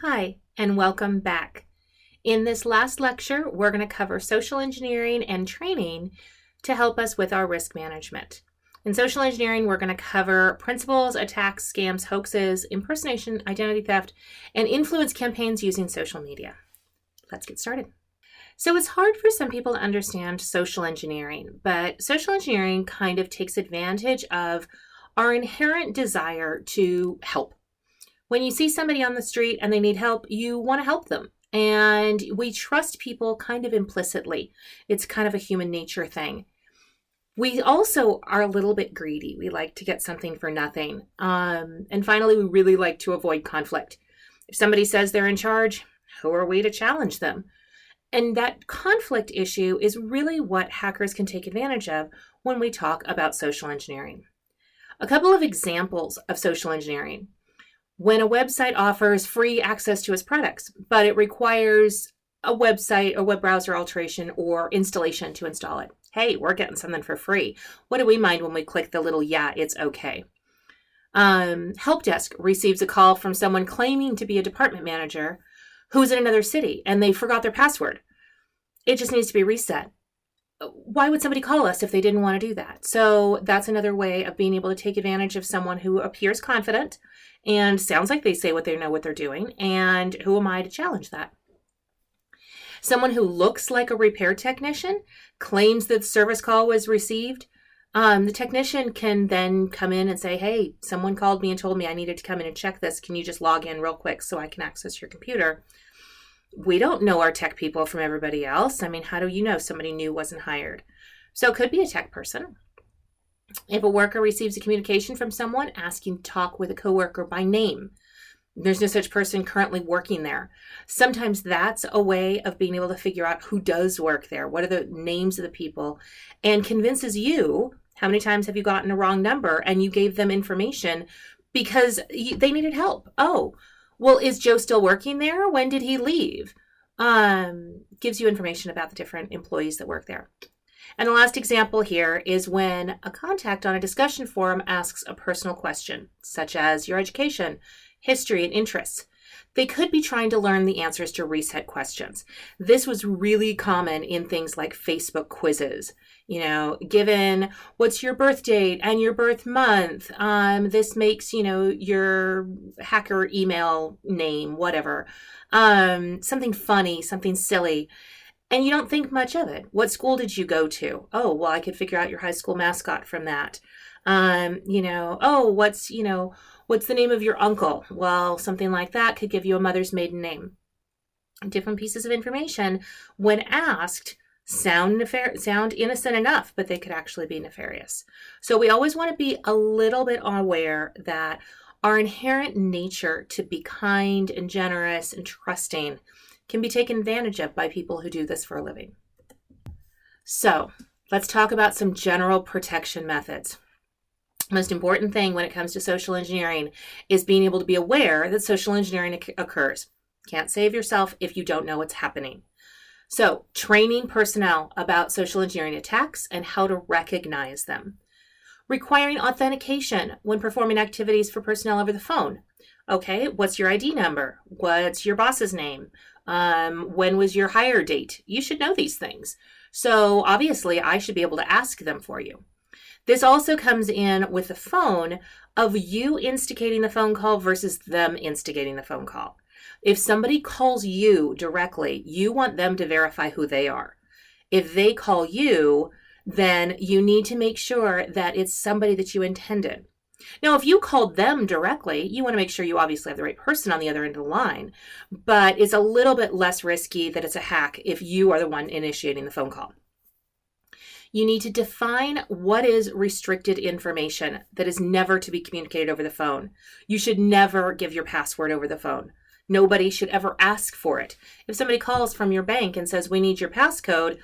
Hi, and welcome back. In this last lecture, we're going to cover social engineering and training to help us with our risk management. In social engineering, we're going to cover principles, attacks, scams, hoaxes, impersonation, identity theft, and influence campaigns using social media. Let's get started. So it's hard for some people to understand social engineering, but social engineering kind of takes advantage of our inherent desire to help. When you see somebody on the street and they need help, you want to help them. And we trust people kind of implicitly. It's kind of a human nature thing. We also are a little bit greedy. We like to get something for nothing. And finally, we really like to avoid conflict. If somebody says they're in charge, who are we to challenge them? And that conflict issue is really what hackers can take advantage of when we talk about social engineering. A couple of examples of social engineering. When a website offers free access to its products, but it requires a website, a web browser alteration, or installation to install it. Hey, we're getting something for free. What do we mind when we click the little yeah, it's okay? Help desk receives a call from someone claiming to be a department manager who's in another city and they forgot their password. It just needs to be reset. Why would somebody call us if they didn't want to do that? So that's another way of being able to take advantage of someone who appears confident and sounds like they say what they know what they're doing. And who am I to challenge that? Someone who looks like a repair technician claims that the service call was received. The technician can then come in and say, hey, someone called me and told me I needed to come in and check this. Can you just log in real quick so I can access your computer? We don't know our tech people from everybody else. I mean, how do you know somebody new wasn't hired? So it could be a tech person. If a worker receives a communication from someone asking to talk with a coworker by name, there's no such person currently working there. Sometimes that's a way of being able to figure out who does work there. What are the names of the people? And convinces you, how many times have you gotten a wrong number and you gave them information because they needed help? Oh, well, is Joe still working there? When did he leave? Gives you information about the different employees that work there. And the last example here is when a contact on a discussion forum asks a personal question, such as your education, history, and interests. They could be trying to learn the answers to reset questions. This was really common in things like Facebook quizzes. Given what's your birth date and your birth month, this makes, your hacker email name, whatever, something funny, something silly. And you don't think much of it. What school did you go to? Oh, well, I could figure out your high school mascot from that. What's the name of your uncle? Well, something like that could give you a mother's maiden name. Different pieces of information, when asked, sound innocent enough, but they could actually be nefarious. So we always want to be a little bit aware that our inherent nature to be kind and generous and trusting can be taken advantage of by people who do this for a living. So let's talk about some general protection methods. Most important thing when it comes to social engineering is being able to be aware that social engineering occurs. Can't save yourself if you don't know what's happening. So training personnel about social engineering attacks and how to recognize them. Requiring authentication when performing activities for personnel over the phone. Okay, what's your ID number? What's your boss's name? When was your hire date? You should know these things. So obviously I should be able to ask them for you. This also comes in with the phone of you instigating the phone call versus them instigating the phone call. If somebody calls you directly, you want them to verify who they are. If they call you, then you need to make sure that it's somebody that you intended. Now, if you called them directly, you want to make sure you obviously have the right person on the other end of the line, but it's a little bit less risky that it's a hack if you are the one initiating the phone call. You need to define what is restricted information that is never to be communicated over the phone. You should never give your password over the phone. Nobody should ever ask for it. If somebody calls from your bank and says, we need your passcode,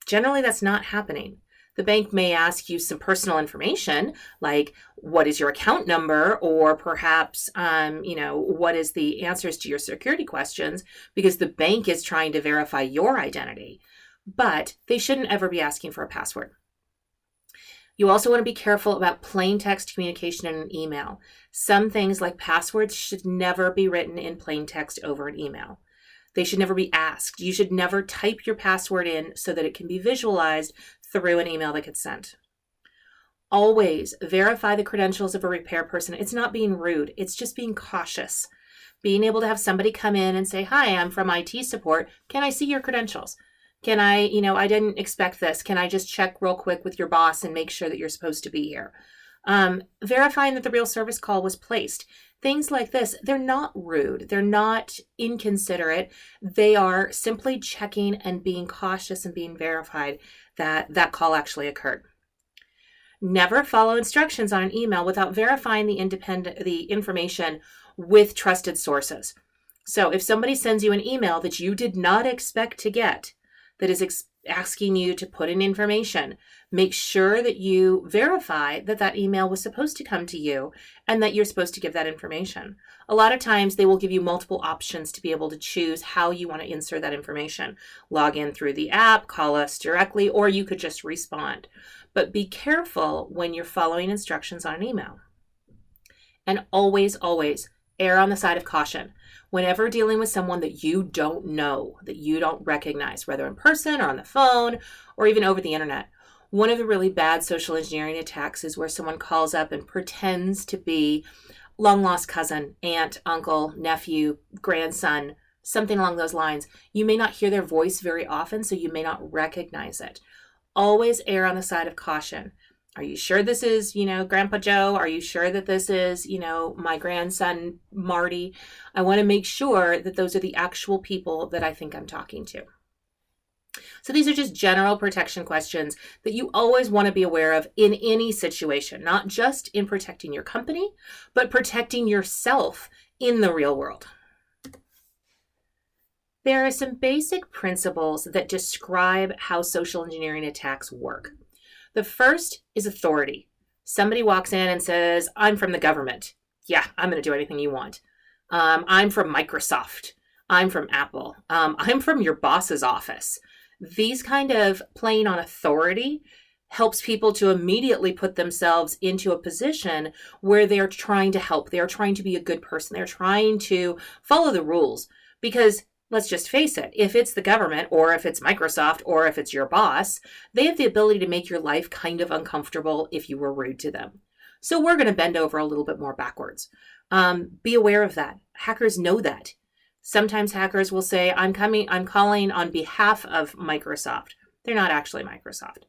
generally that's not happening. The bank may ask you some personal information, like what is your account number, or perhaps, what is the answers to your security questions, because the bank is trying to verify your identity. But they shouldn't ever be asking for a password. You also want to be careful about plain text communication in an email. Some things like passwords should never be written in plain text over an email. They should never be asked. You should never type your password in so that it can be visualized through an email that gets sent. Always verify the credentials of a repair person. It's not being rude. It's just being cautious. Being able to have somebody come in and say, hi, I'm from IT support. Can I see your credentials? Can I didn't expect this. Can I just check real quick with your boss and make sure that you're supposed to be here? Verifying that the real service call was placed. Things like this, they're not rude. They're not inconsiderate. They are simply checking and being cautious and being verified that that call actually occurred. Never follow instructions on an email without verifying the information with trusted sources. So if somebody sends you an email that you did not expect to get, that is asking you to put in information, make sure that you verify that that email was supposed to come to you and that you're supposed to give that information. A lot of times they will give you multiple options to be able to choose how you want to insert that information. Log in through the app, call us directly, or you could just respond. But be careful when you're following instructions on an email. And always, always err on the side of caution. Whenever dealing with someone that you don't know, that you don't recognize, whether in person or on the phone or even over the internet, one of the really bad social engineering attacks is where someone calls up and pretends to be long lost cousin, aunt, uncle, nephew, grandson, something along those lines. You may not hear their voice very often, so you may not recognize it. Always err on the side of caution. Are you sure this is, Grandpa Joe? Are you sure that this is, my grandson, Marty? I want to make sure that those are the actual people that I think I'm talking to. So these are just general protection questions that you always want to be aware of in any situation, not just in protecting your company, but protecting yourself in the real world. There are some basic principles that describe how social engineering attacks work. The first is authority. Somebody walks in and says, I'm from the government. Yeah, I'm going to do anything you want. I'm from Microsoft. I'm from Apple. I'm from your boss's office. These kind of playing on authority helps people to immediately put themselves into a position where they're trying to help. They're trying to be a good person. They're trying to follow the rules because let's just face it, if it's the government or if it's Microsoft or if it's your boss, they have the ability to make your life kind of uncomfortable if you were rude to them. So we're going to bend over a little bit more backwards. Be aware of that. Hackers know that. Sometimes hackers will say, I'm calling on behalf of Microsoft. They're not actually Microsoft.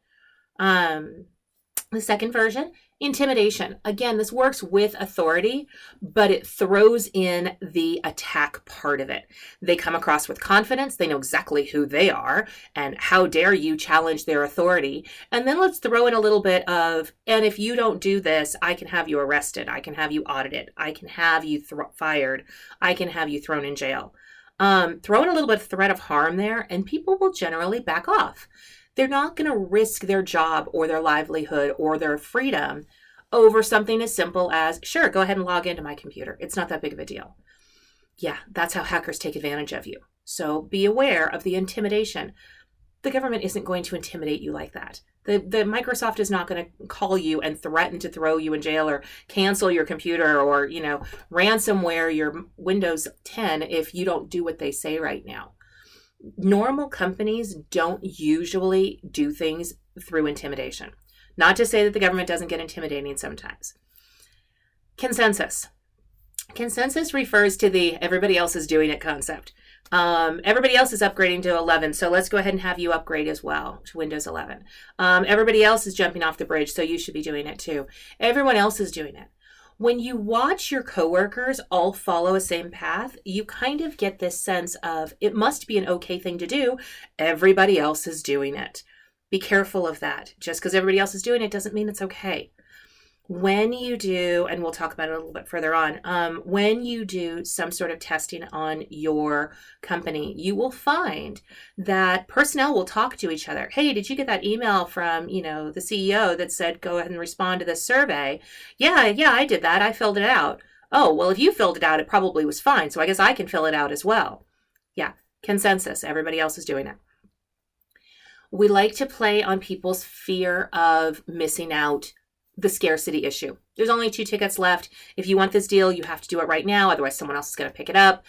The second version, intimidation. Again, this works with authority, but it throws in the attack part of it. They come across with confidence. They know exactly who they are and how dare you challenge their authority. And then let's throw in a little bit of, and if you don't do this, I can have you arrested. I can have you audited. I can have you fired. I can have you thrown in jail. Throw in a little bit of threat of harm there, and people will generally back off. They're not going to risk their job or their livelihood or their freedom over something as simple as, sure, go ahead and log into my computer. It's not that big of a deal. Yeah, that's how hackers take advantage of you. So be aware of the intimidation. The government isn't going to intimidate you like that. The Microsoft is not going to call you and threaten to throw you in jail or cancel your computer or, ransomware your Windows 10 if you don't do what they say right now. Normal companies don't usually do things through intimidation. Not to say that the government doesn't get intimidating sometimes. Consensus. Consensus refers to the everybody else is doing it concept. Everybody else is upgrading to 11, so let's go ahead and have you upgrade as well to Windows 11. Everybody else is jumping off the bridge, so you should be doing it too. Everyone else is doing it. When you watch your coworkers all follow a same path, you kind of get this sense of it must be an okay thing to do. Everybody else is doing it. Be careful of that. Just because everybody else is doing it doesn't mean it's okay. When you do, and we'll talk about it a little bit further on, when you do some sort of testing on your company, you will find that personnel will talk to each other. Hey, did you get that email from, the CEO that said, go ahead and respond to this survey? Yeah, I did that. I filled it out. Oh, well, if you filled it out, it probably was fine. So I guess I can fill it out as well. Yeah, consensus. Everybody else is doing it. We like to play on people's fear of missing out, the scarcity issue. There's only 2 tickets left. If you want this deal, you have to do it right now. Otherwise, someone else is going to pick it up.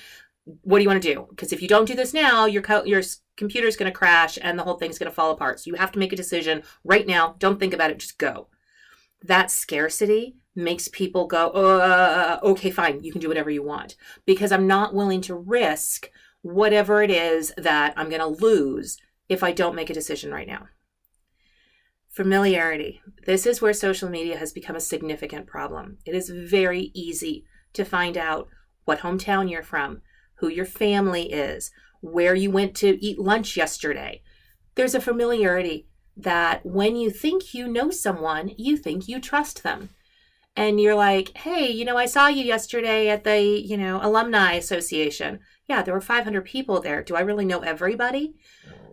What do you want to do? Because if you don't do this now, your computer's going to crash and the whole thing's going to fall apart. So you have to make a decision right now. Don't think about it. Just go. That scarcity makes people go, okay, fine. You can do whatever you want, because I'm not willing to risk whatever it is that I'm going to lose if I don't make a decision right now. Familiarity. This is where social media has become a significant problem. It is very easy to find out what hometown you're from, who your family is, where you went to eat lunch yesterday. There's a familiarity that when you think you know someone, you think you trust them. And you're like, hey, I saw you yesterday at the, alumni association. Yeah, there were 500 people there. Do I really know everybody?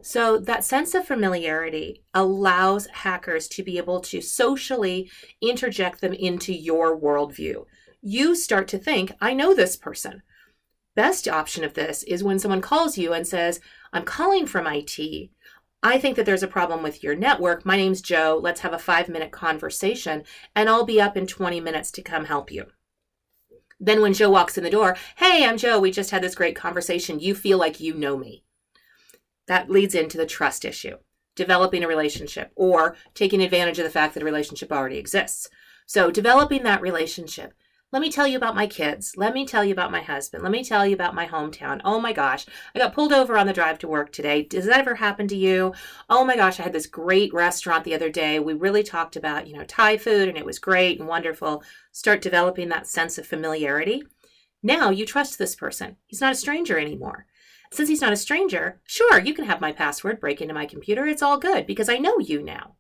So that sense of familiarity allows hackers to be able to socially interject them into your worldview. You start to think, I know this person. Best option of this is when someone calls you and says, I'm calling from IT. I think that there's a problem with your network. My name's Joe. Let's have a 5-minute conversation, and I'll be up in 20 minutes to come help you. Then when Joe walks in the door, hey, I'm Joe. We just had this great conversation. You feel like you know me. That leads into the trust issue, developing a relationship or taking advantage of the fact that a relationship already exists. So developing that relationship. Let me tell you about my kids. Let me tell you about my husband. Let me tell you about my hometown. Oh my gosh, I got pulled over on the drive to work today. Does that ever happen to you? Oh my gosh, I had this great restaurant the other day. We really talked about, Thai food, and it was great and wonderful. Start developing that sense of familiarity. Now you trust this person. He's not a stranger anymore. Since he's not a stranger, sure, you can have my password, break into my computer. It's all good because I know you now.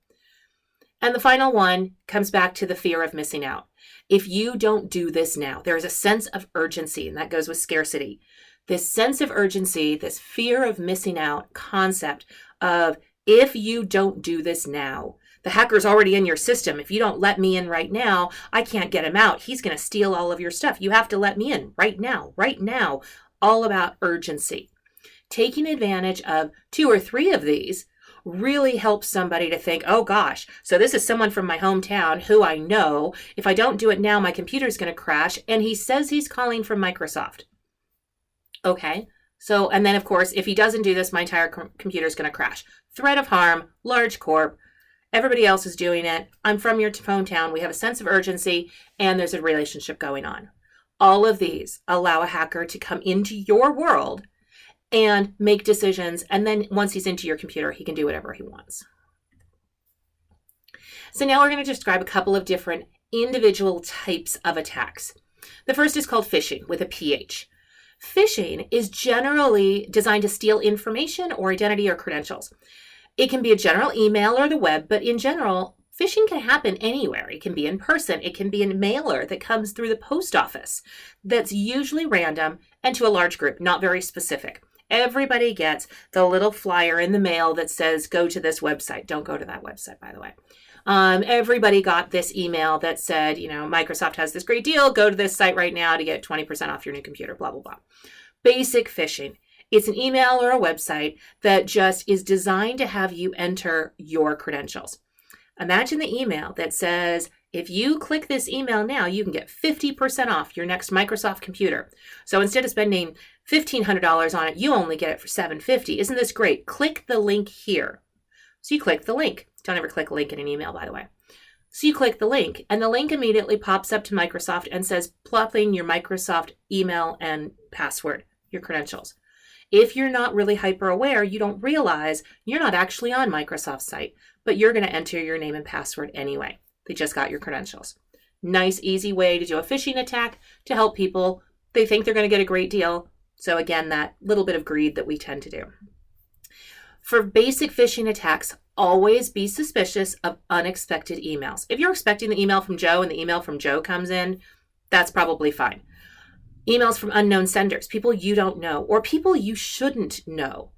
And the final one comes back to the fear of missing out. If you don't do this now, there is a sense of urgency, and that goes with scarcity. This sense of urgency, this fear of missing out concept of if you don't do this now, the hacker's already in your system. If you don't let me in right now, I can't get him out. He's going to steal all of your stuff. You have to let me in right now, all about urgency. Taking advantage of 2 or 3 of these really helps somebody to think, oh gosh, so this is someone from my hometown who I know. If I don't do it now, my computer's going to crash. And he says he's calling from Microsoft. Okay. So, and then of course, if he doesn't do this, my entire computer's going to crash. Threat of harm, large corp. Everybody else is doing it. I'm from your hometown. We have a sense of urgency and there's a relationship going on. All of these allow a hacker to come into your world and make decisions. And then once he's into your computer, he can do whatever he wants. So now we're going to describe a couple of different individual types of attacks. The first is called phishing with a PH. Phishing is generally designed to steal information or identity or credentials. It can be a general email or the web, but in general, phishing can happen anywhere. It can be in person. It can be a mailer that comes through the post office that's usually random and to a large group, not very specific. Everybody gets the little flyer in the mail that says, go to this website. Don't go to that website, by the way. Everybody got this email that said, Microsoft has this great deal. Go to this site right now to get 20% off your new computer, blah, blah, blah. Basic phishing. It's an email or a website that just is designed to have you enter your credentials. Imagine the email that says, if you click this email now, you can get 50% off your next Microsoft computer. So instead of spending $1,500 on it, you only get it for $750. Isn't this great? Click the link here. So you click the link. Don't ever click a link in an email, by the way. So you click the link, and the link immediately pops up to Microsoft and says, plop in your Microsoft email and password, your credentials. If you're not really hyper aware, you don't realize you're not actually on Microsoft's site, but you're going to enter your name and password anyway. They just got your credentials. Nice, easy way to do a phishing attack to help people. They think they're going to get a great deal. So again, that little bit of greed that we tend to do. For basic phishing attacks, always be suspicious of unexpected emails. If you're expecting the email from Joe and the email from Joe comes in, that's probably fine. Emails from unknown senders, people you don't know, or people you shouldn't know.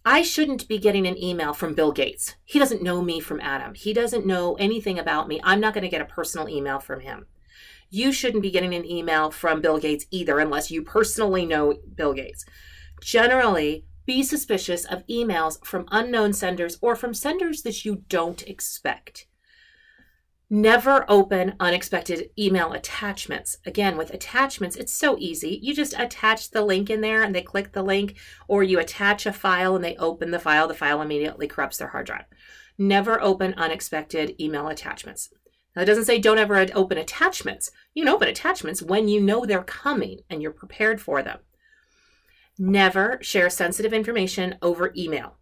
I shouldn't be getting an email from Bill Gates. He doesn't know me from Adam. He doesn't know anything about me. I'm not going to get a personal email from him. You shouldn't be getting an email from Bill Gates either, unless you personally know Bill Gates. Generally, Be suspicious of emails from unknown senders or from senders that you don't expect. Never open unexpected email attachments. Again, with attachments, it's so easy. You just attach the link in there and they click the link, or you attach a file and they open the file. The file immediately corrupts their hard drive. Never open unexpected email attachments. Now, it doesn't say don't ever open attachments. You can open attachments when you know they're coming and you're prepared for them. Never share sensitive information over email.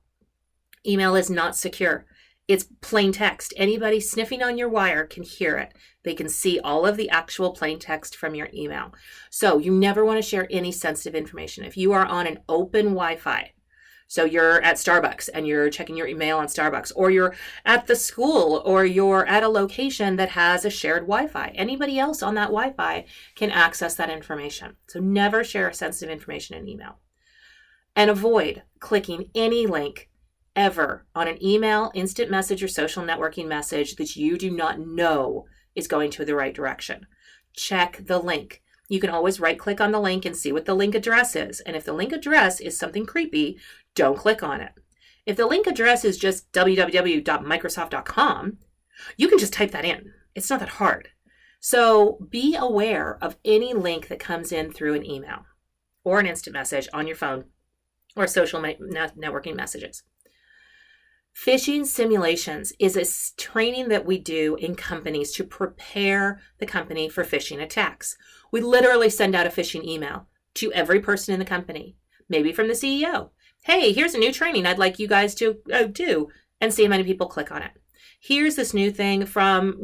Email is not secure. It's plain text. Anybody sniffing on your wire can hear it. They can see all of the actual plain text from your email. So you never want to share any sensitive information. If you are on an open Wi-Fi, so you're at Starbucks and you're checking your email on Starbucks, or you're at the school, or you're at a location that has a shared Wi-Fi, anybody else on that Wi-Fi can access that information. So never share sensitive information in email. And avoid clicking any link ever on an email, instant message, or social networking message that you do not know is going to the right direction. Check the link. You can always right-click on the link and see what the link address is. And if the link address is something creepy, don't click on it. If the link address is just www.microsoft.com, you can just type that in. It's not that hard. So be aware of any link that comes in through an email or an instant message on your phone or social networking messages. Phishing simulations is a training that we do in companies to prepare the company for phishing attacks. We literally send out a phishing email to every person in the company, maybe from the CEO. Hey, here's a new training I'd like you guys to do, and see how many people click on it. Here's this new thing from,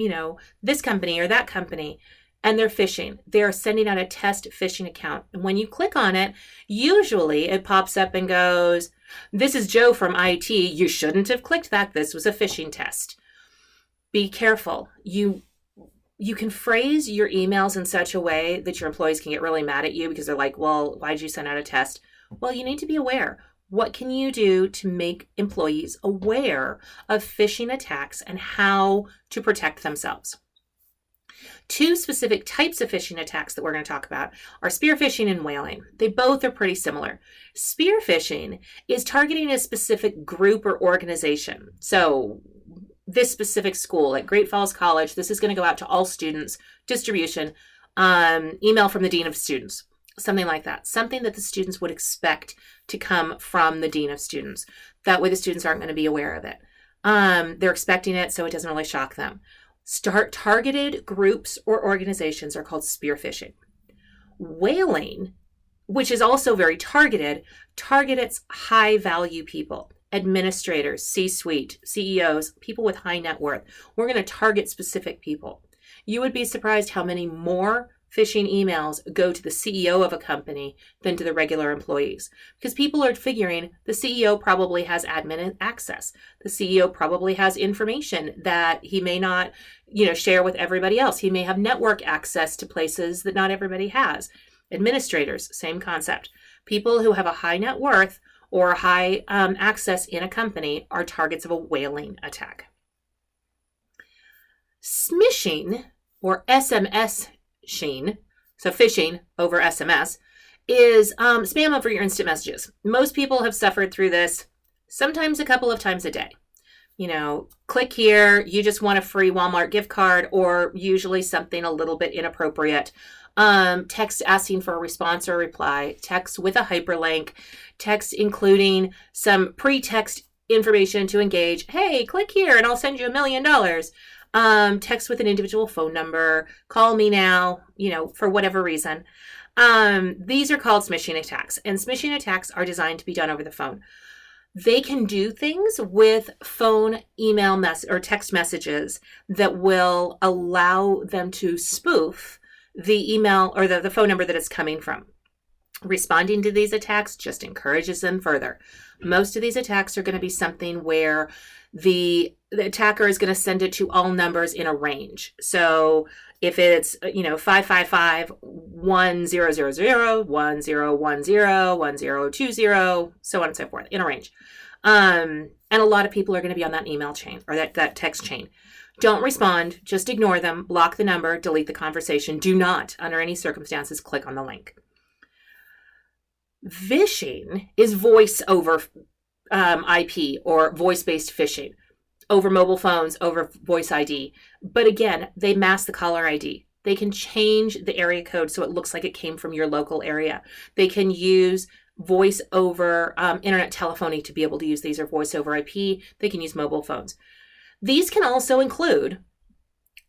this company or that company, and they're phishing. They're sending out a test phishing account. And when you click on it, usually it pops up and goes, "This is Joe from IT. You shouldn't have clicked that. This was a phishing test." Be careful. You can phrase your emails in such a way that your employees can get really mad at you because they're like, "Well, why did you send out a test?" Well, you need to be aware. What can you do to make employees aware of phishing attacks and how to protect themselves? Two specific types of phishing attacks that we're going to talk about are spear phishing and whaling. They both are pretty similar. Spear phishing is targeting a specific group or organization. So this specific school at Great Falls College, this is going to go out to all students, distribution, email from the dean of students, something like that. Something that the students would expect to come from the dean of students. That way the students aren't going to be aware of it. They're expecting it, so it doesn't really shock them. Targeted groups or organizations are called spear phishing. Whaling, which is also very targeted, targets high value people, administrators, C-suite, CEOs, people with high net worth. We're going to target specific people. You would be surprised how many more phishing emails go to the CEO of a company than to the regular employees, because people are figuring the CEO probably has admin access. The CEO probably has information that he may not, share with everybody else. He may have network access to places that not everybody has. Administrators, same concept. People who have a high net worth or high access in a company are targets of a whaling attack. Smishing, or SMS-shing, so phishing over SMS, is spam over your instant messages. Most people have suffered through this, sometimes a couple of times a day. Click here, you just want a free Walmart gift card, or usually something a little bit inappropriate. Text asking for a response or reply, text with a hyperlink, text including some pre-text information to engage. Hey, click here and I'll send you $1 million. Text with an individual phone number, call me now, for whatever reason. These are called smishing attacks, and smishing attacks are designed to be done over the phone. They can do things with phone, email, or text messages that will allow them to spoof the email or the phone number that it's coming from. Responding to these attacks just encourages them further. Most of these attacks are going to be something where the attacker is going to send it to all numbers in a range. So if it's 555 1000 1010 1020, so on and so forth, in a range. And a lot of people are going to be on that email chain or that text chain. Don't respond, just ignore them, block the number, delete the conversation. Do not, under any circumstances, click on the link. Phishing is voice over IP or voice-based phishing over mobile phones, over voice ID. But again, they mask the caller ID. They can change the area code so it looks like it came from your local area. They can use voice over internet telephony to be able to use these, or voice over IP. They can use mobile phones. These can also include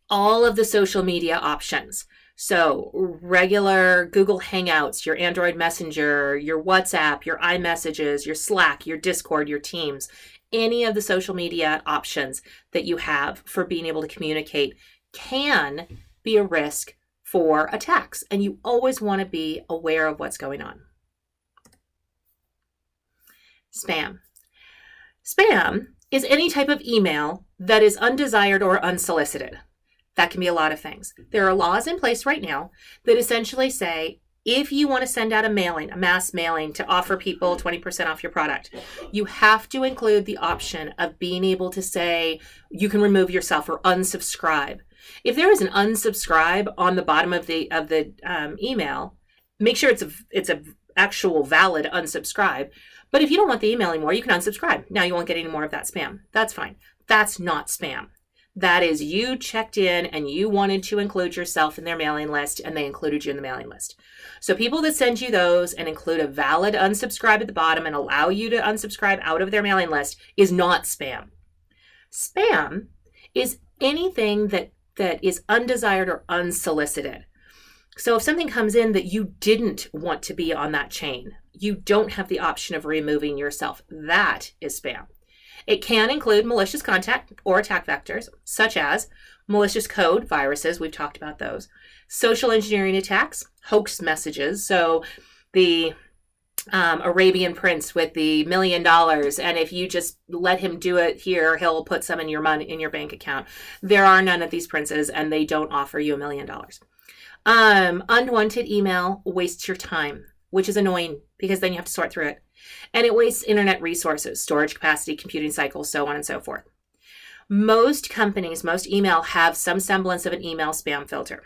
all of the social media options. So regular Google Hangouts, your Android Messenger, your WhatsApp, your iMessages, your Slack, your Discord, your Teams, any of the social media options that you have for being able to communicate can be a risk for attacks. And you always want to be aware of what's going on. Spam. Spam is any type of email that is undesired or unsolicited. That can be a lot of things. There are laws in place right now that essentially say, if you want to send out a mass mailing to offer people 20% off your product, you have to include the option of being able to say you can remove yourself or unsubscribe. If there is an unsubscribe on the bottom of the email, make sure it's a actual valid unsubscribe. But if you don't want the email anymore, you can unsubscribe. Now you won't get any more of that spam. That's fine. That's not spam. That is, you checked in and you wanted to include yourself in their mailing list, and they included you in the mailing list. So people that send you those and include a valid unsubscribe at the bottom and allow you to unsubscribe out of their mailing list is not spam. Spam is anything that is undesired or unsolicited. So if something comes in that you didn't want to be on that chain, you don't have the option of removing yourself. That is spam. It can include malicious content or attack vectors, such as malicious code, viruses, we've talked about those, social engineering attacks, hoax messages, so the Arabian prince with the $1 million, and if you just let him do it here, he'll put some in your money in your bank account. There are none of these princes, and they don't offer you $1 million. Unwanted email wastes your time, which is annoying because then you have to sort through it. And it wastes internet resources, storage capacity, computing cycles, so on and so forth. Most companies, most email have some semblance of an email spam filter.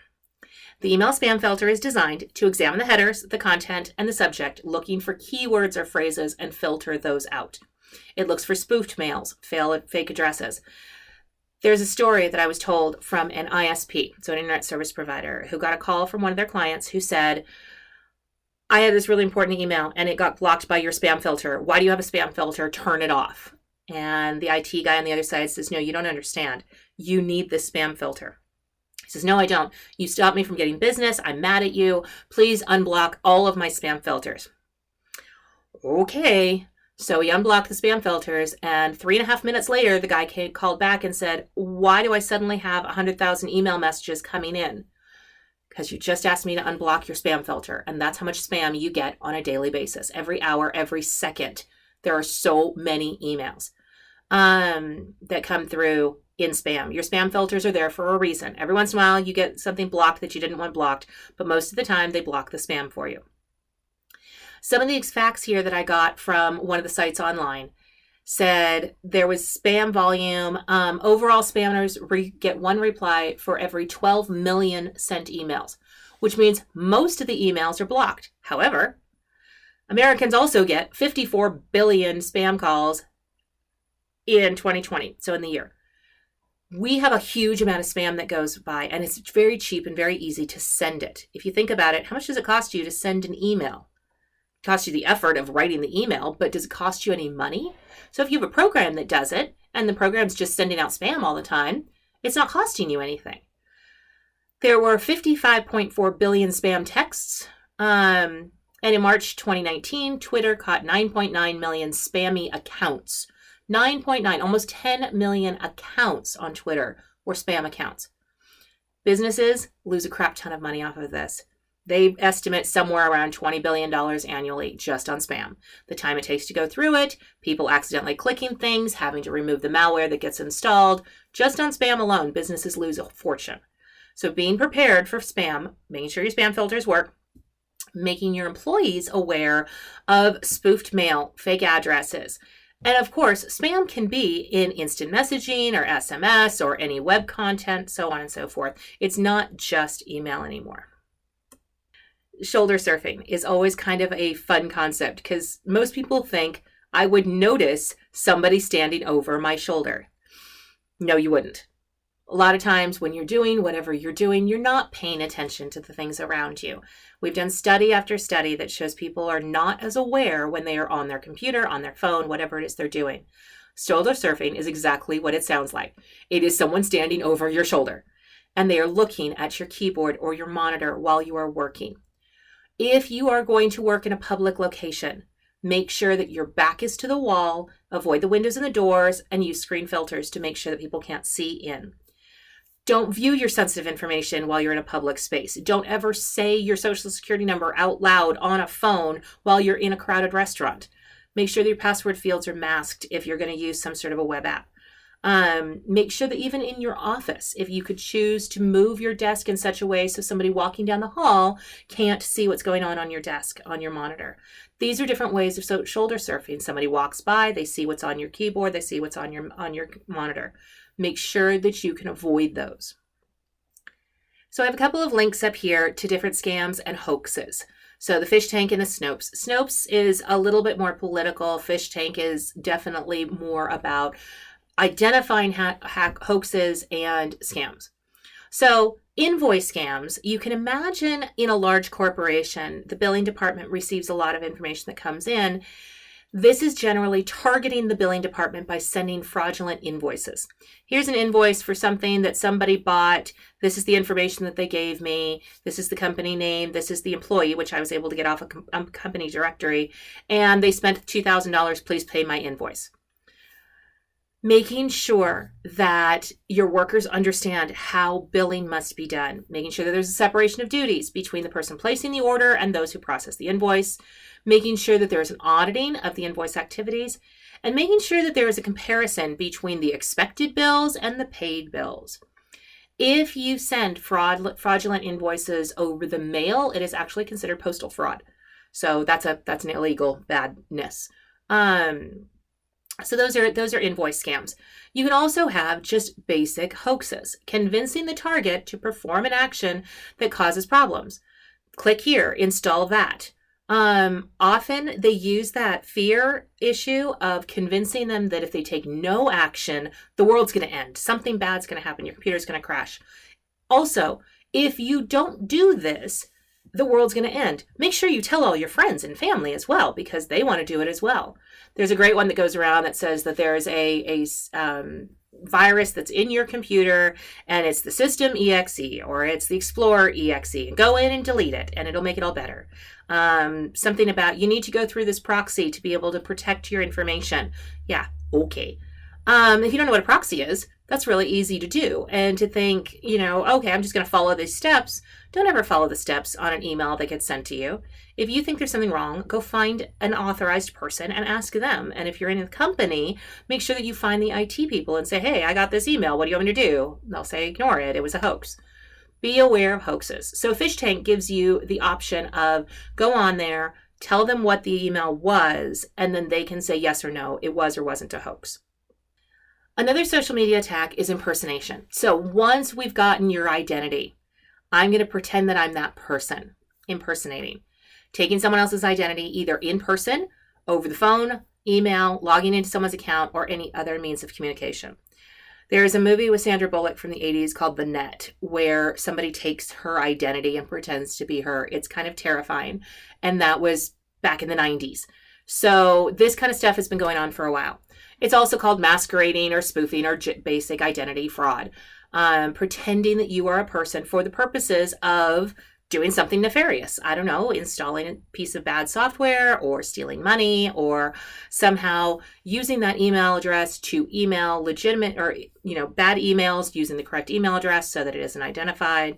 The email spam filter is designed to examine the headers, the content, and the subject, looking for keywords or phrases and filter those out. It looks for spoofed mails, fake addresses. There's a story that I was told from an ISP, so an internet service provider, who got a call from one of their clients who said, I had this really important email and it got blocked by your spam filter. Why do you have a spam filter? Turn it off. And the IT guy on the other side says, no, you don't understand. You need this spam filter. He says, no, I don't. You stopped me from getting business. I'm mad at you. Please unblock all of my spam filters. Okay. So he unblocked the spam filters, and 3.5 minutes later, the guy called back and said, why do I suddenly have 100,000 email messages coming in? Because you just asked me to unblock your spam filter, and that's how much spam you get on a daily basis. Every hour, every second, there are so many emails that come through in spam. Your spam filters are there for a reason. Every once in a while, you get something blocked that you didn't want blocked, but most of the time, they block the spam for you. Some of these facts here that I got from one of the sites online said there was spam volume. Overall, spammers get one reply for every 12 million sent emails, which means most of the emails are blocked. However, Americans also get 54 billion spam calls in 2020, so in the year. We have a huge amount of spam that goes by, and it's very cheap and very easy to send it. If you think about it, how much does it cost you to send an email? It costs you the effort of writing the email, but does it cost you any money? So if you have a program that does it, and the program's just sending out spam all the time, it's not costing you anything. There were 55.4 billion spam texts, and in March 2019, Twitter caught 9.9 million spammy accounts. 9.9, almost 10 million accounts on Twitter were spam accounts. Businesses lose a crap ton of money off of this. They estimate somewhere around $20 billion annually just on spam. The time it takes to go through it, people accidentally clicking things, having to remove the malware that gets installed. Just on spam alone, businesses lose a fortune. So being prepared for spam, making sure your spam filters work, making your employees aware of spoofed mail, fake addresses. And of course, spam can be in instant messaging or SMS or any web content, so on and so forth. It's not just email anymore. Shoulder surfing is always kind of a fun concept because most people think I would notice somebody standing over my shoulder. No, you wouldn't. A lot of times when you're doing whatever you're doing, you're not paying attention to the things around you. We've done study after study that shows people are not as aware when they are on their computer, on their phone, whatever it is they're doing. Shoulder surfing is exactly what it sounds like. It is someone standing over your shoulder, and they are looking at your keyboard or your monitor while you are working. If you are going to work in a public location, make sure that your back is to the wall, avoid the windows and the doors, and use screen filters to make sure that people can't see in. Don't view your sensitive information while you're in a public space. Don't ever say your social security number out loud on a phone while you're in a crowded restaurant. Make sure that your password fields are masked if you're going to use some sort of a web app. Make sure that even in your office, if you could choose to move your desk in such a way so somebody walking down the hall can't see what's going on your desk, on your monitor. These are different ways of shoulder surfing. Somebody walks by, they see what's on your keyboard, they see what's on your monitor. Make sure that you can avoid those. So I have a couple of links up here to different scams and hoaxes. So the fish tank and the Snopes. Snopes is a little bit more political. Fish tank is definitely more about identifying hoaxes and scams. So invoice scams, you can imagine in a large corporation, the billing department receives a lot of information that comes in. This is generally targeting the billing department by sending fraudulent invoices. Here's an invoice for something that somebody bought. This is the information that they gave me. This is the company name. This is the employee, which I was able to get off a company directory. And they spent $2,000. Please pay my invoice. Making sure that your workers understand how billing must be done. Making sure that there's a separation of duties between the person placing the order and those who process the invoice. Making sure that there is an auditing of the invoice activities. And making sure that there is a comparison between the expected bills and the paid bills. If you send fraudulent invoices over the mail, it is actually considered postal fraud. So that's an illegal badness. So those are invoice scams. You can also have just basic hoaxes, convincing the target to perform an action that causes problems. Click here, install that. Often they use that fear issue of convincing them that if they take no action, the world's going to end. Something bad's going to happen. Your computer's going to crash. Also, if you don't do this, the world's going to end. Make sure you tell all your friends and family as well, because they want to do it as well. There's a great one that goes around that says that there's a virus that's in your computer and it's the system exe or it's the Explorer exe. And go in and delete it and it'll make it all better. Something about you need to go through this proxy to be able to protect your information. Yeah, okay. If you don't know what a proxy is, that's really easy to do. And to think, okay, I'm just going to follow these steps. Don't ever follow the steps on an email that gets sent to you. If you think there's something wrong, go find an authorized person and ask them. And if you're in a company, make sure that you find the IT people and say, hey, I got this email. What do you want me to do? They'll say, ignore it. It was a hoax. Be aware of hoaxes. So Fish Tank gives you the option of go on there, tell them what the email was, and then they can say yes or no, it was or wasn't a hoax. Another social media attack is impersonation. So once we've gotten your identity, I'm going to pretend that I'm that person, impersonating. Taking someone else's identity either in person, over the phone, email, logging into someone's account, or any other means of communication. There is a movie with Sandra Bullock from the 80s called The Net, where somebody takes her identity and pretends to be her. It's kind of terrifying. And that was back in the 90s. So this kind of stuff has been going on for a while. It's also called masquerading or spoofing or basic identity fraud. Pretending that you are a person for the purposes of doing something nefarious. I don't know, installing a piece of bad software or stealing money or somehow using that email address to email legitimate or, bad emails using the correct email address so that it isn't identified.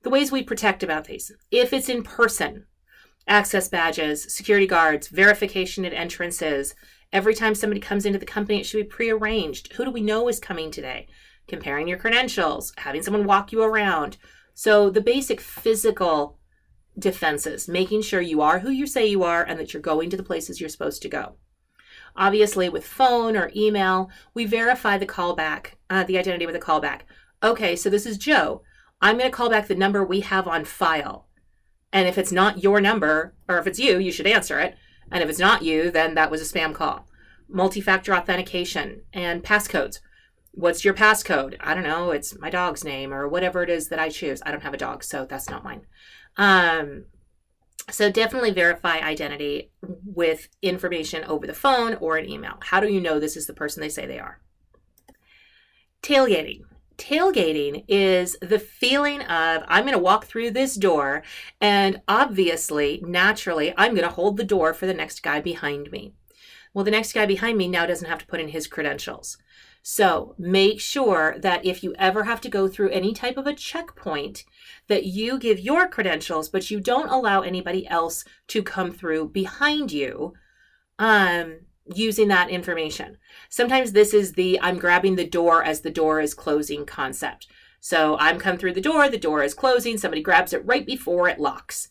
The ways we protect about these. If it's in person, access badges, security guards, verification at entrances. Every time somebody comes into the company, it should be prearranged. Who do we know is coming today? Comparing your credentials, having someone walk you around. So the basic physical defenses, making sure you are who you say you are and that you're going to the places you're supposed to go. Obviously, with phone or email, we verify the callback, the identity with a callback. Okay, so this is Joe. I'm going to call back the number we have on file. And if it's not your number, or if it's you, you should answer it. And if it's not you, then that was a spam call. Multi-factor authentication and passcodes. What's your passcode? I don't know. It's my dog's name or whatever it is that I choose. I don't have a dog, so that's not mine. So definitely verify identity with information over the phone or an email. How do you know this is the person they say they are? Tailgating. Tailgating is the feeling of, I'm going to walk through this door and obviously, naturally, I'm going to hold the door for the next guy behind me. Well, the next guy behind me now doesn't have to put in his credentials. So make sure that if you ever have to go through any type of a checkpoint, that you give your credentials, but you don't allow anybody else to come through behind you using that information. Sometimes this is the I'm grabbing the door as the door is closing concept. So I'm come through the door is closing, somebody grabs it right before it locks.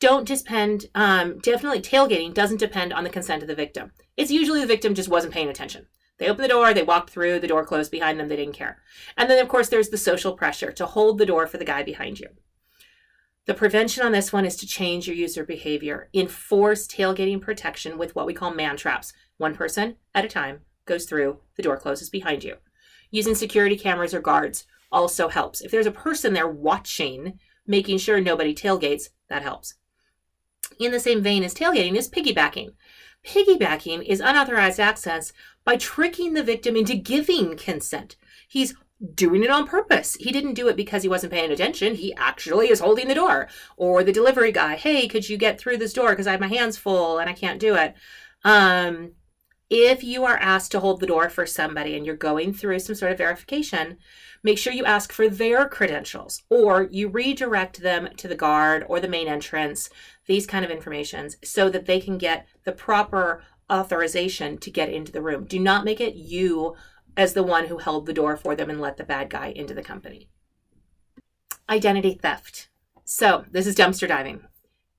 Don't depend, definitely tailgating doesn't depend on the consent of the victim. It's usually the victim just wasn't paying attention. They opened the door, they walked through, the door closed behind them, they didn't care. And then, of course, there's the social pressure to hold the door for the guy behind you. The prevention on this one is to change your user behavior. Enforce tailgating protection with what we call man traps. One person at a time goes through, the door closes behind you. Using security cameras or guards also helps. If there's a person there watching, making sure nobody tailgates, that helps. In the same vein as tailgating is piggybacking. Piggybacking is unauthorized access by tricking the victim into giving consent. He's doing it on purpose. He didn't do it because he wasn't paying attention. He actually is holding the door. Or the delivery guy, hey, could you get through this door because I have my hands full and I can't do it. If you are asked to hold the door for somebody and you're going through some sort of verification, make sure you ask for their credentials or you redirect them to the guard or the main entrance, these kind of informations, so that they can get the proper authorization to get into the room. Do not make it you as the one who held the door for them and let the bad guy into the company. Identity theft. So this is dumpster diving.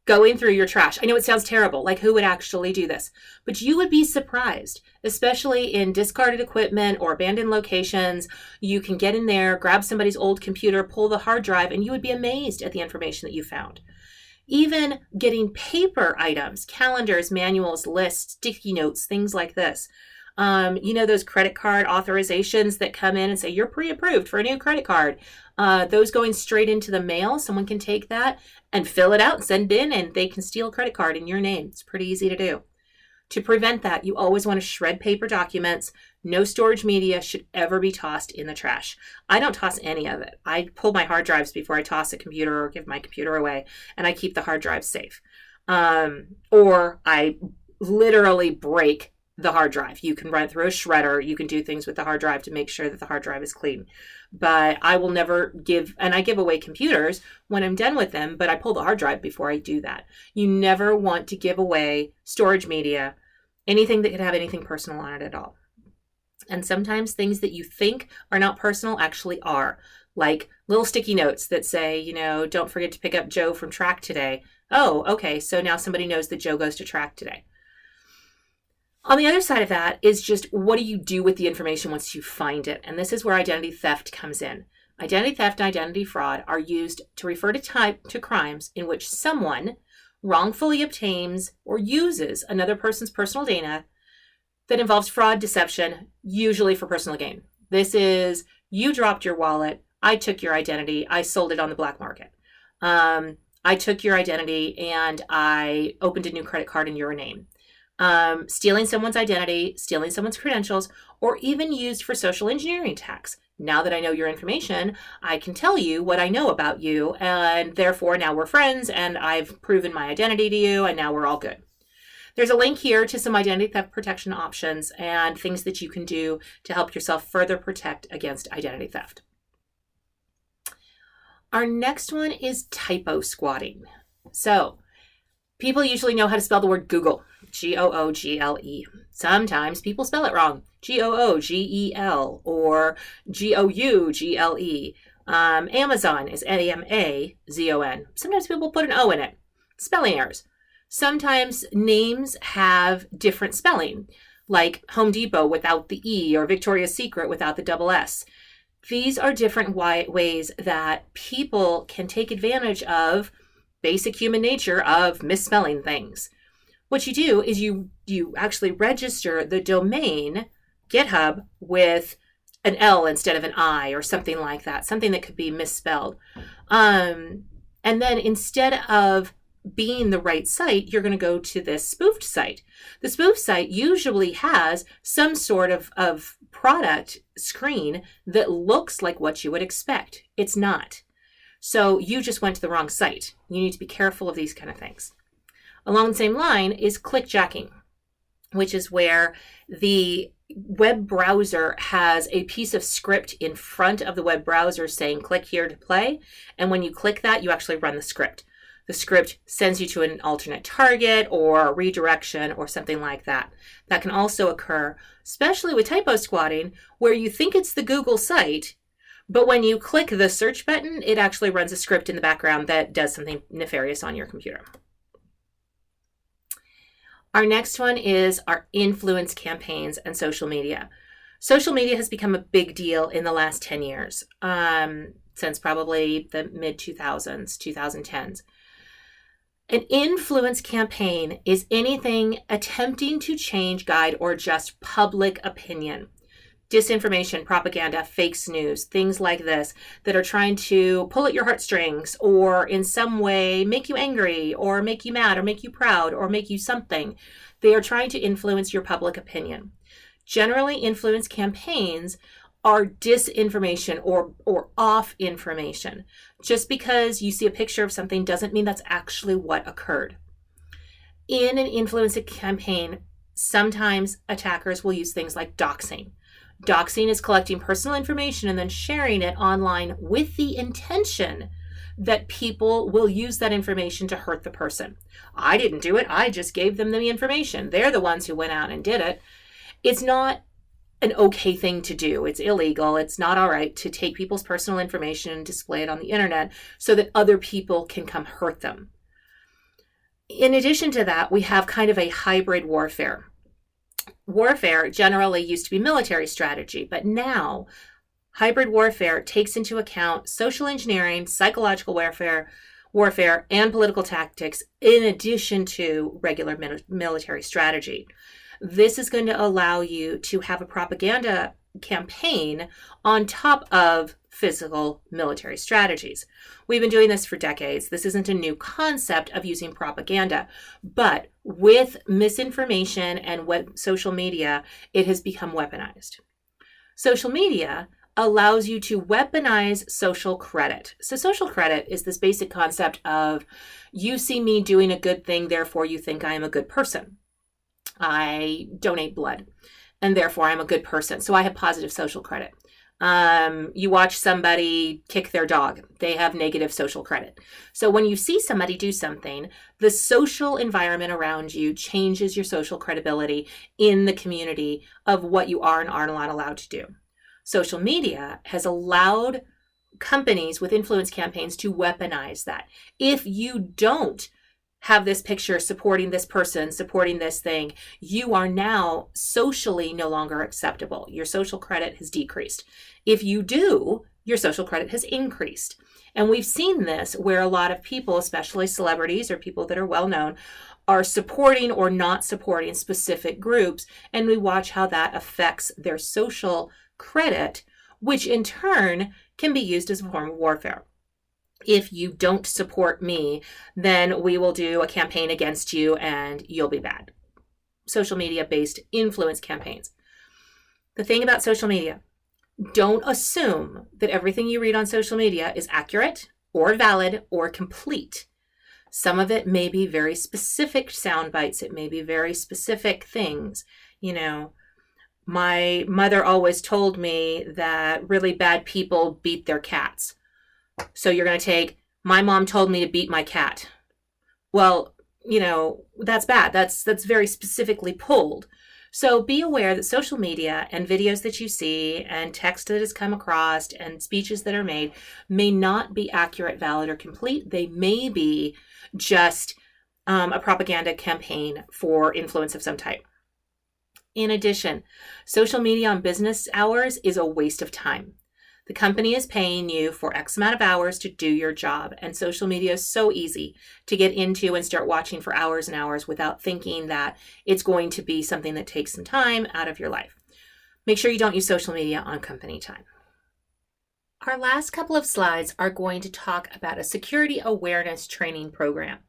Going through your trash. I know it sounds terrible, like who would actually do this? But you would be surprised, especially in discarded equipment or abandoned locations. You can get in there, grab somebody's old computer, pull the hard drive, and you would be amazed at the information that you found. Even getting paper items, calendars, manuals, lists, sticky notes, things like this. Those credit card authorizations that come in and say you're pre-approved for a new credit card. Those going straight into the mail, someone can take that and fill it out and send it in, and they can steal a credit card in your name. It's pretty easy to do. To prevent that, you always want to shred paper documents. No storage media should ever be tossed in the trash. I don't toss any of it. I pull my hard drives before I toss a computer or give my computer away, and I keep the hard drives safe. Or I literally break the hard drive. You can run it through a shredder. You can do things with the hard drive to make sure that the hard drive is clean. But I will never give, and I give away computers when I'm done with them, but I pull the hard drive before I do that. You never want to give away storage media, anything that could have anything personal on it at all. And sometimes things that you think are not personal actually are, like little sticky notes that say, don't forget to pick up Joe from track today. Oh, okay. So now somebody knows that Joe goes to track today. On the other side of that is just what do you do with the information once you find it? And this is where identity theft comes in. Identity theft and identity fraud are used to refer to crimes in which someone wrongfully obtains or uses another person's personal data that involves fraud, deception, usually for personal gain. This is you dropped your wallet, I took your identity, I sold it on the black market. I took your identity and I opened a new credit card in your name. Stealing someone's identity, stealing someone's credentials, or even used for social engineering attacks. Now that I know your information, I can tell you what I know about you, and therefore now we're friends, and I've proven my identity to you, and now we're all good. There's a link here to some identity theft protection options and things that you can do to help yourself further protect against identity theft. Our next one is typo squatting. So, people usually know how to spell the word Google. Google. Sometimes people spell it wrong. Googel or Gougle. Amazon is Amazon. Sometimes people put an O in it. Spelling errors. Sometimes names have different spelling, like Home Depot without the E or Victoria's Secret without the double S. These are different ways that people can take advantage of basic human nature of misspelling things. What you do is you actually register the domain GitHub with an L instead of an I or something like that, something that could be misspelled. And then instead of being the right site, you're going to go to this spoofed site. The spoofed site usually has some sort of product screen that looks like what you would expect. It's not. So you just went to the wrong site. You need to be careful of these kind of things. Along the same line is clickjacking, which is where the web browser has a piece of script in front of the web browser saying click here to play. And when you click that, you actually run the script. The script sends you to an alternate target or a redirection or something like that. That can also occur, especially with typo squatting, where you think it's the Google site, but when you click the search button, it actually runs a script in the background that does something nefarious on your computer. Our next one is our influence campaigns and social media. Social media has become a big deal in the last 10 years, since probably the mid-2000s, 2010s. An influence campaign is anything attempting to change, guide, or adjust public opinion. Disinformation, propaganda, fake news, things like this that are trying to pull at your heartstrings or in some way make you angry or make you mad or make you proud or make you something. They are trying to influence your public opinion. Generally, influence campaigns are disinformation or off information. Just because you see a picture of something doesn't mean that's actually what occurred. In an influence campaign, sometimes attackers will use things like doxing. Doxing is collecting personal information and then sharing it online with the intention that people will use that information to hurt the person. I didn't do it. I just gave them the information. They're the ones who went out and did it. It's not an okay thing to do. It's illegal. It's not all right to take people's personal information and display it on the internet so that other people can come hurt them. In addition to that, we have kind of a hybrid warfare. Warfare generally used to be military strategy, but now hybrid warfare takes into account social engineering, psychological warfare, and political tactics in addition to regular military strategy. This is going to allow you to have a propaganda campaign on top of physical military strategies. We've been doing this for decades. This isn't a new concept of using propaganda, but with misinformation and social media, it has become weaponized. Social media allows you to weaponize social credit. So social credit is this basic concept of you see me doing a good thing, therefore you think I am a good person. I donate blood, and therefore I'm a good person. So I have positive social credit. You watch somebody kick their dog, they have negative social credit. So when you see somebody do something, the social environment around you changes your social credibility in the community of what you are and aren't allowed to do. Social media has allowed companies with influence campaigns to weaponize that. If you don't have this picture supporting this person, supporting this thing, you are now socially no longer acceptable. Your social credit has decreased. If you do, your social credit has increased. And we've seen this where a lot of people, especially celebrities or people that are well known, are supporting or not supporting specific groups. And we watch how that affects their social credit, which in turn can be used as a form of warfare. If you don't support me, then we will do a campaign against you and you'll be bad. Social media-based influence campaigns. The thing about social media, don't assume that everything you read on social media is accurate or valid or complete. Some of it may be very specific sound bites. It may be very specific things. You know, my mother always told me that really bad people beat their cats. So you're going to take, my mom told me to beat my cat. Well, you know, that's bad. That's very specifically pulled. So be aware that social media and videos that you see and text that has come across and speeches that are made may not be accurate, valid, or complete. They may be just a propaganda campaign for influence of some type. In addition, social media on business hours is a waste of time. The company is paying you for X amount of hours to do your job. And social media is so easy to get into and start watching for hours and hours without thinking that it's going to be something that takes some time out of your life. Make sure you don't use social media on company time. Our last couple of slides are going to talk about a security awareness training program.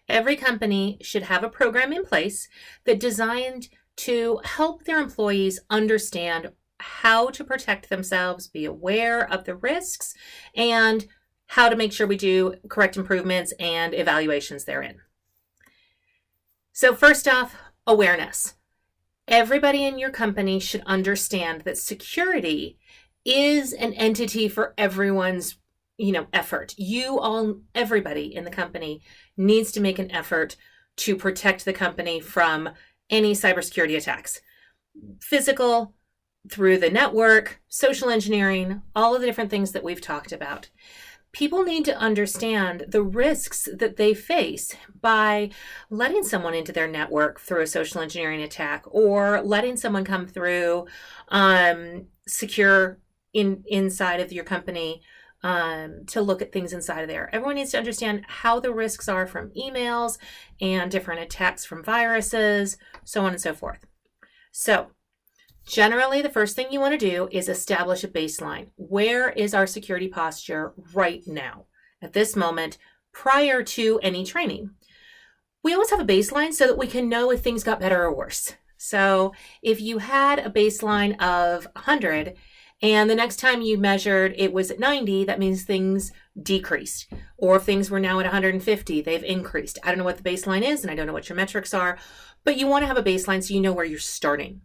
Every company should have a program in place that's designed to help their employees understand how to protect themselves, be aware of the risks, and how to make sure we do correct improvements and evaluations therein. So first off, awareness. Everybody in your company should understand that security is an entity for everyone's effort. Everybody in the company needs to make an effort to protect the company from any cybersecurity attacks. Physical, through the network, social engineering, all of the different things that we've talked about. People need to understand the risks that they face by letting someone into their network through a social engineering attack, or letting someone come through secure inside of your company to look at things inside of there. Everyone needs to understand how the risks are from emails and different attacks from viruses, so on and so forth. So generally, the first thing you want to do is establish a baseline. Where is our security posture right now, at this moment, prior to any training? We always have a baseline so that we can know if things got better or worse. So if you had a baseline of 100 and the next time you measured it was at 90, that means things decreased. Or if things were now at 150, they've increased. I don't know what the baseline is, and I don't know what your metrics are, but you want to have a baseline so you know where you're starting.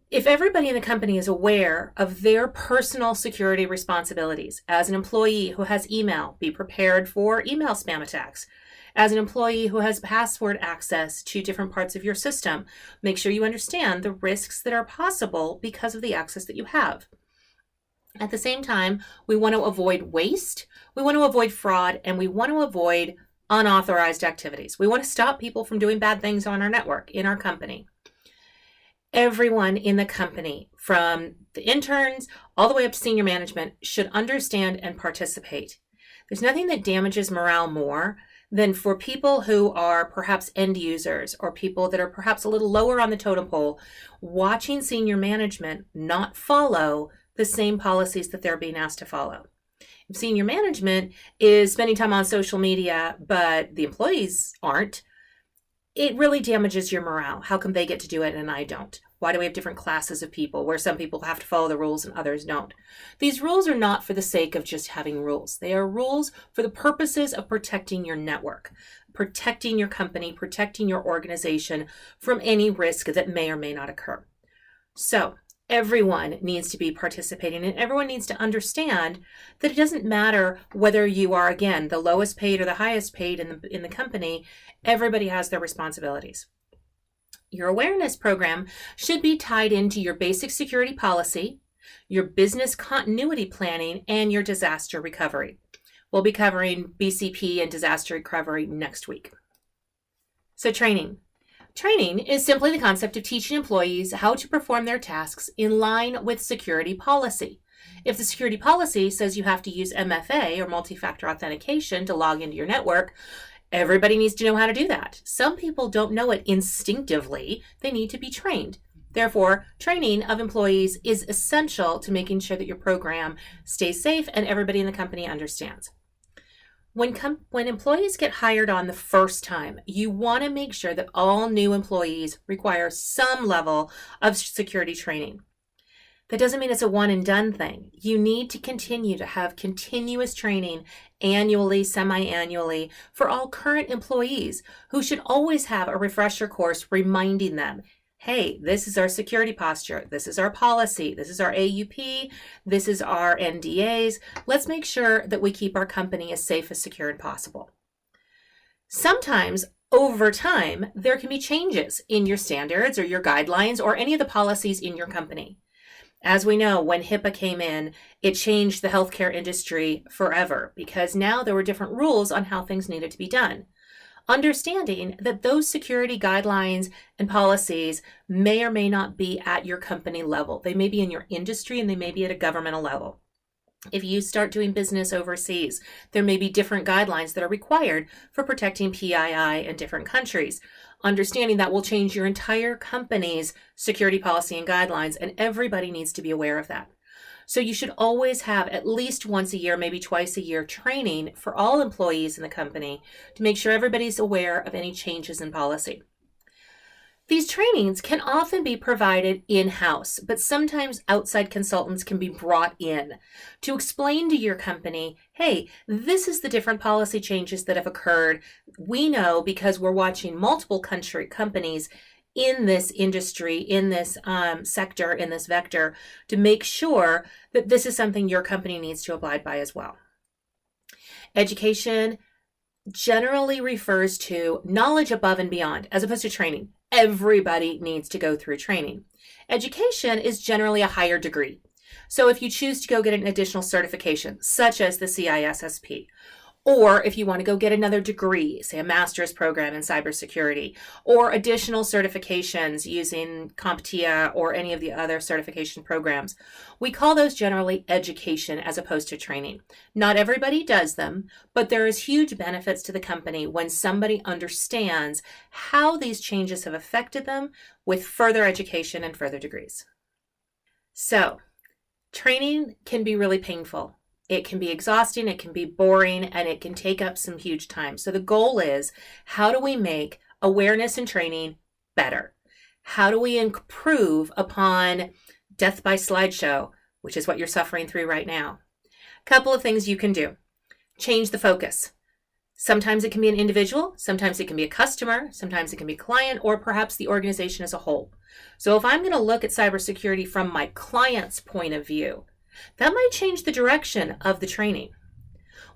If everybody in the company is aware of their personal security responsibilities, as an employee who has email, be prepared for email spam attacks. As an employee who has password access to different parts of your system, make sure you understand the risks that are possible because of the access that you have. At the same time, we want to avoid waste, we want to avoid fraud, and we want to avoid unauthorized activities. We want to stop people from doing bad things on our network, in our company. Everyone in the company, from the interns all the way up to senior management, should understand and participate. There's nothing that damages morale more than for people who are perhaps end users or people that are perhaps a little lower on the totem pole, watching senior management not follow the same policies that they're being asked to follow. If senior management is spending time on social media, but the employees aren't, it really damages your morale. How come they get to do it and I don't? Why do we have different classes of people where some people have to follow the rules and others don't? These rules are not for the sake of just having rules. They are rules for the purposes of protecting your network, protecting your company, protecting your organization from any risk that may or may not occur. So everyone needs to be participating, and everyone needs to understand that it doesn't matter whether you are, again, the lowest paid or the highest paid in the company. Everybody has their responsibilities. Your awareness program should be tied into your basic security policy, your business continuity planning, and your disaster recovery. We'll be covering BCP and disaster recovery next week. So training. Training is simply the concept of teaching employees how to perform their tasks in line with security policy. If the security policy says you have to use MFA or multi-factor authentication to log into your network, everybody needs to know how to do that. Some people don't know it instinctively. They need to be trained. Therefore, training of employees is essential to making sure that your program stays safe and everybody in the company understands. When employees get hired on the first time, you want to make sure that all new employees require some level of security training. That doesn't mean it's a one and done thing. You need to continue to have continuous training annually, semi-annually for all current employees who should always have a refresher course reminding them, hey, this is our security posture, this is our policy, this is our AUP, this is our NDAs. Let's make sure that we keep our company as safe, as secure as possible. Sometimes over time, there can be changes in your standards or your guidelines or any of the policies in your company. As we know, when HIPAA came in, it changed the healthcare industry forever because now there were different rules on how things needed to be done. Understanding that those security guidelines and policies may or may not be at your company level. They may be in your industry and they may be at a governmental level. If you start doing business overseas, there may be different guidelines that are required for protecting PII in different countries. Understanding that will change your entire company's security policy and guidelines, and everybody needs to be aware of that. So you should always have at least once a year, maybe twice a year, training for all employees in the company to make sure everybody's aware of any changes in policy. These trainings can often be provided in-house, but sometimes outside consultants can be brought in to explain to your company, hey, this is the different policy changes that have occurred. We know because we're watching multiple companies in this industry, in this sector, in this vector, to make sure that this is something your company needs to abide by as well. Education generally refers to knowledge above and beyond, as opposed to training. Everybody needs to go through training. Education is generally a higher degree. So if you choose to go get an additional certification, such as the CISSP, or if you want to go get another degree, say a master's program in cybersecurity, or additional certifications using CompTIA or any of the other certification programs, we call those generally education as opposed to training. Not everybody does them, but there is huge benefits to the company when somebody understands how these changes have affected them with further education and further degrees. So, training can be really painful. It can be exhausting, it can be boring, and it can take up some huge time. So the goal is, how do we make awareness and training better? How do we improve upon death by slideshow, which is what you're suffering through right now? A couple of things you can do. Change the focus. Sometimes it can be an individual, sometimes it can be a customer, sometimes it can be a client, or perhaps the organization as a whole. So if I'm going to look at cybersecurity from my client's point of view, that might change the direction of the training.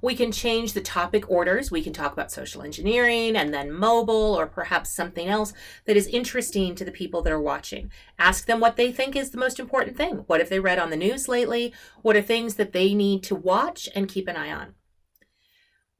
We can change the topic orders. We can talk about social engineering and then mobile, or perhaps something else that is interesting to the people that are watching. Ask them what they think is the most important thing. What have they read on the news lately? What are things that they need to watch and keep an eye on?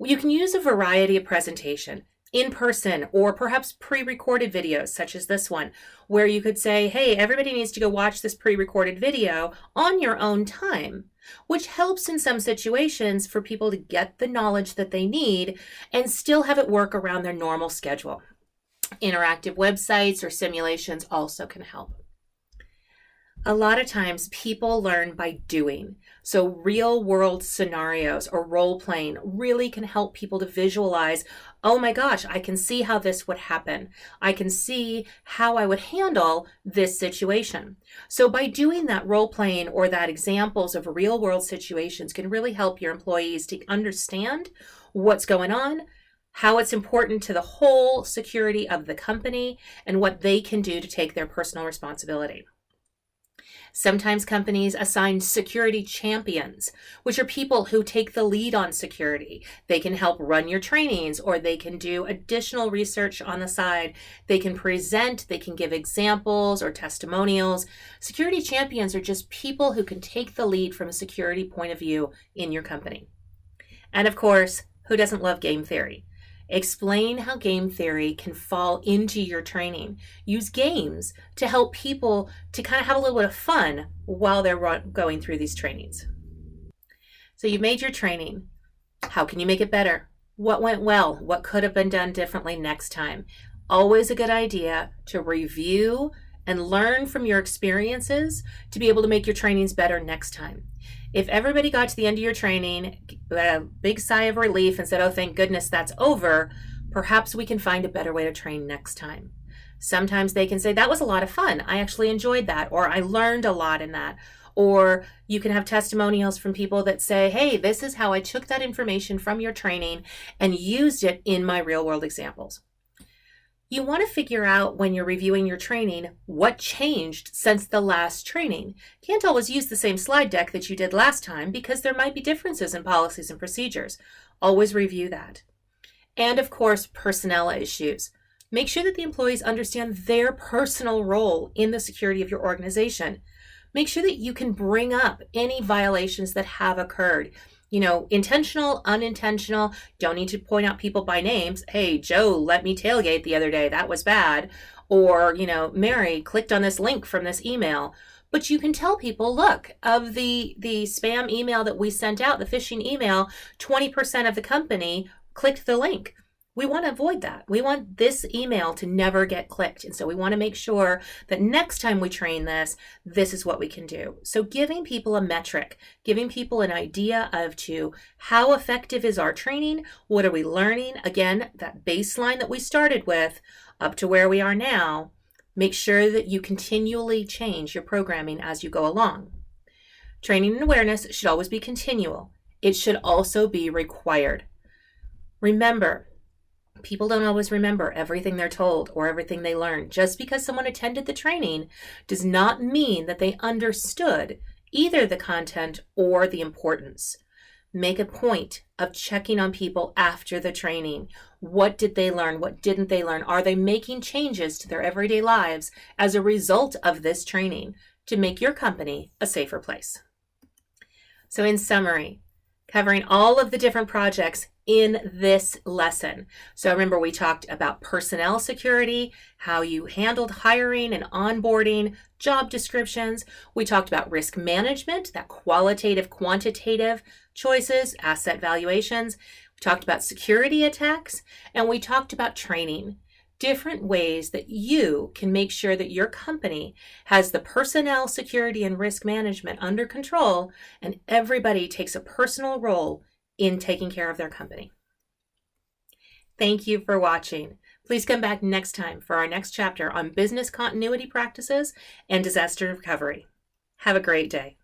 You can use a variety of presentation, in person or perhaps pre-recorded videos such as this one, where you could say, hey, everybody needs to go watch this pre-recorded video on your own time, which helps in some situations for people to get the knowledge that they need and still have it work around their normal schedule. Interactive websites or simulations also can help. A lot of times people learn by doing. So real world scenarios or role playing really can help people to visualize, oh my gosh, I can see how this would happen. I can see how I would handle this situation. So by doing that role playing or that examples of real world situations can really help your employees to understand what's going on, how it's important to the whole security of the company, and what they can do to take their personal responsibility. Sometimes companies assign security champions, which are people who take the lead on security. They can help run your trainings, or they can do additional research on the side. They can present, they can give examples or testimonials. Security champions are just people who can take the lead from a security point of view in your company. And of course, who doesn't love game theory? Explain how game theory can fall into your training. Use games to help people to kind of have a little bit of fun while they're going through these trainings. So you've made your training. How can you make it better? What went well? What could have been done differently next time? Always a good idea to review and learn from your experiences to be able to make your trainings better next time. If everybody got to the end of your training, a big sigh of relief and said, oh, thank goodness that's over, perhaps we can find a better way to train next time. Sometimes they can say, that was a lot of fun. I actually enjoyed that, or I learned a lot in that. Or you can have testimonials from people that say, hey, this is how I took that information from your training and used it in my real world examples. You want to figure out when you're reviewing your training what changed since the last training. Can't always use the same slide deck that you did last time because there might be differences in policies and procedures. Always review that. And of course, personnel issues. Make sure that the employees understand their personal role in the security of your organization. Make sure that you can bring up any violations that have occurred. Intentional, unintentional, don't need to point out people by names. Hey, Joe let me tailgate the other day. That was bad. Or, Mary clicked on this link from this email. But you can tell people, look, of the spam email that we sent out, the phishing email, 20% of the company clicked the link. We want to avoid that. We want this email to never get clicked. And so we want to make sure that next time we train this is what we can do. So giving people a metric, giving people an idea of how effective is our training? What are we learning? Again, that baseline that we started with up to where we are now. Make sure that you continually change your programming as you go along. Training and awareness should always be continual. It should also be required. Remember, people don't always remember everything they're told or everything they learn. Just because someone attended the training does not mean that they understood either the content or the importance. Make a point of checking on people after the training. What did they learn? What didn't they learn? Are they making changes to their everyday lives as a result of this training to make your company a safer place? So in summary, covering all of the different projects in this lesson. So remember, we talked about personnel security, how you handled hiring and onboarding, job descriptions. We talked about risk management, that qualitative, quantitative choices, asset valuations. We talked about security attacks, and we talked about training. Different ways that you can make sure that your company has the personnel security and risk management under control, and everybody takes a personal role in taking care of their company. Thank you for watching. Please come back next time for our next chapter on business continuity practices and disaster recovery. Have a great day.